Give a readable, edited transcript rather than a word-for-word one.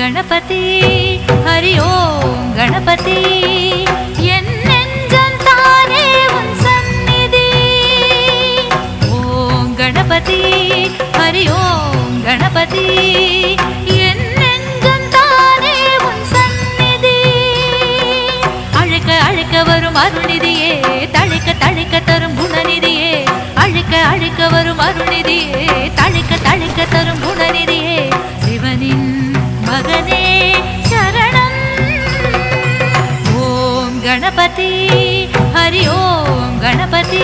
गणपति हरि ओम गणपति एन्नेंजंताने उन सन्निधि ओम गणपति हरि ओम गणपति एन्नेंजंताने उन सन्निधि अழுக்க அழுக்க வரும் அருள்நிதியே தழைக்க தழைக்க தரும் குணநிதியே அழுக்க அழுக்க வரும் அருள்நிதியே தழைக்க தழைக்க தரும் குணநிதியே சிவனின் मगने शरणं ओम गणपति हरि ओम गणपति